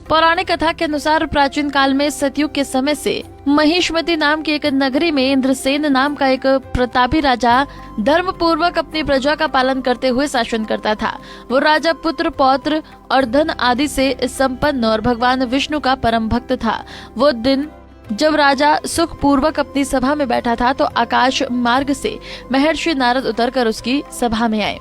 पौराणिक कथा के अनुसार प्राचीन काल में सतयुग के समय से महिष्मती नाम की एक नगरी में इंद्रसेन नाम का एक प्रतापी राजा धर्म पूर्वक अपनी प्रजा का पालन करते हुए शासन करता था। वो राजा पुत्र पौत्र और धन आदि से संपन्न और भगवान विष्णु का परम भक्त था। वो दिन जब राजा सुख पूर्वक अपनी सभा में बैठा था तो आकाश मार्ग से महर्षि नारद उतरकर उसकी सभा में आए।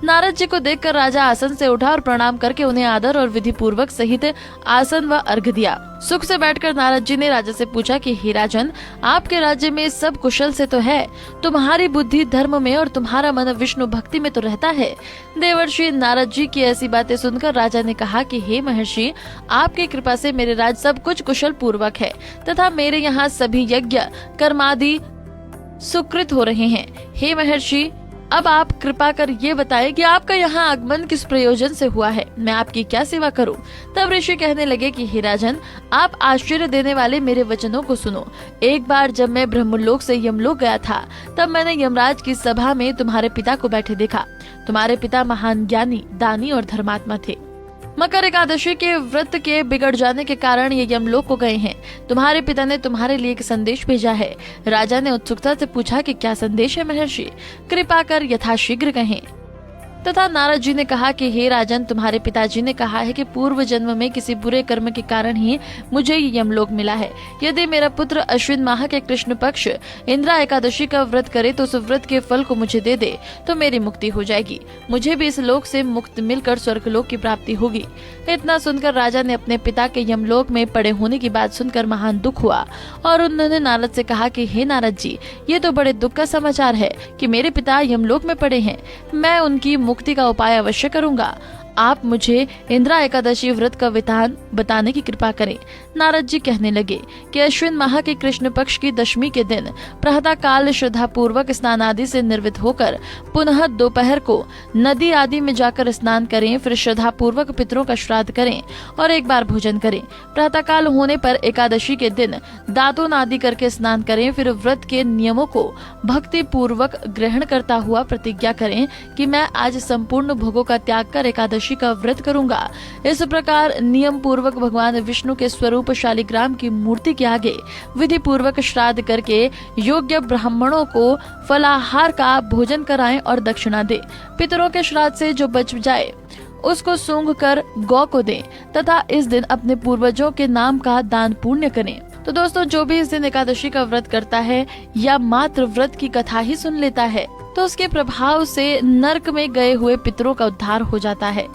नारद जी को देखकर राजा आसन से उठा और प्रणाम करके उन्हें आदर और विधि पूर्वक सहित आसन व अर्घ्य दिया। सुख से बैठकर नारद जी ने राजा से पूछा कि हे राजन, आपके राज्य में सब कुशल से तो है, तुम्हारी बुद्धि धर्म में और तुम्हारा मन विष्णु भक्ति में तो रहता है। देवर्षि नारद जी की ऐसी बातें सुनकर राजा ने कहा कि हे महर्षि, आपकी कृपा से मेरे राज्य सब कुछ कुशल पूर्वक है तथा मेरे यहाँ सभी यज्ञ कर्मादि सुकृत हो रहे हैं। हे महर्षि, अब आप कृपा कर ये बताएं कि आपका यहाँ आगमन किस प्रयोजन से हुआ है, मैं आपकी क्या सेवा करूं। तब ऋषि कहने लगे कि हे राजन, आप आश्चर्य देने वाले मेरे वचनों को सुनो। एक बार जब मैं ब्रह्मलोक से यमलोक गया था, तब मैंने यमराज की सभा में तुम्हारे पिता को बैठे देखा। तुम्हारे पिता महान ज्ञानी, दानी और धर्मात्मा थे। मकर एकादशी के व्रत के बिगड़ जाने के कारण ये यमलोक को गए हैं। तुम्हारे पिता ने तुम्हारे लिए एक संदेश भेजा है। राजा ने उत्सुकता से पूछा कि क्या संदेश है महर्षि, कृपा कर यथाशीघ्र कहें। तथा नारद जी ने कहा कि हे राजन, तुम्हारे पिताजी ने कहा है कि पूर्व जन्म में किसी बुरे कर्म के कारण ही मुझे ये यमलोक मिला है। यदि मेरा पुत्र अश्विन माह के कृष्ण पक्ष इंद्रा एकादशी का व्रत करे तो उस व्रत के फल को मुझे दे दे तो मेरी मुक्ति हो जाएगी। मुझे भी इस लोक से मुक्त मिलकर स्वर्गलोक की प्राप्ति होगी। इतना सुनकर राजा ने अपने पिता के यमलोक में पड़े होने की बात सुनकर महान दुख हुआ और उन्होंने नारद से कहा कि हे नारद जी, ये तो बड़े दुख का समाचार है कि मेरे पिता यमलोक में पड़े हैं। मैं उनकी मुक्ति का उपाय अवश्य करूंगा। आप मुझे इंद्रा एकादशी व्रत का विधान बताने की कृपा करें। नारद जी कहने लगे कि अश्विन माह के कृष्ण पक्ष की दशमी के दिन प्रातः काल श्रद्धा पूर्वक स्नान आदि से निर्वित होकर पुनः दोपहर को नदी आदि में जाकर स्नान करें, फिर श्रद्धा पूर्वक पितरों का श्राद्ध करें और एक बार भोजन करें। प्रातः काल होने पर एकादशी के दिन दातून आदि करके स्नान करें, फिर व्रत के नियमों को भक्ति पूर्वक ग्रहण करता हुआ प्रतिज्ञा करें कि मैं आज संपूर्ण भोगों का त्याग कर एकादशी का व्रत करूंगा। इस प्रकार नियम पूर्वक भगवान विष्णु के स्वरूप शालिग्राम की मूर्ति के आगे विधि पूर्वक श्राद्ध करके योग्य ब्राह्मणों को फलाहार का भोजन कराएं और दक्षिणा दे। पितरों के श्राद्ध से जो बच जाए उसको सूंघ कर गौ को दें तथा इस दिन अपने पूर्वजों के नाम का दान पुण्य करें। तो दोस्तों, जो भी इस दिन एकादशी का व्रत करता है या मात्र व्रत की कथा ही सुन लेता है तो उसके प्रभाव से नरक में गए हुए पितरों का उद्धार हो जाता है।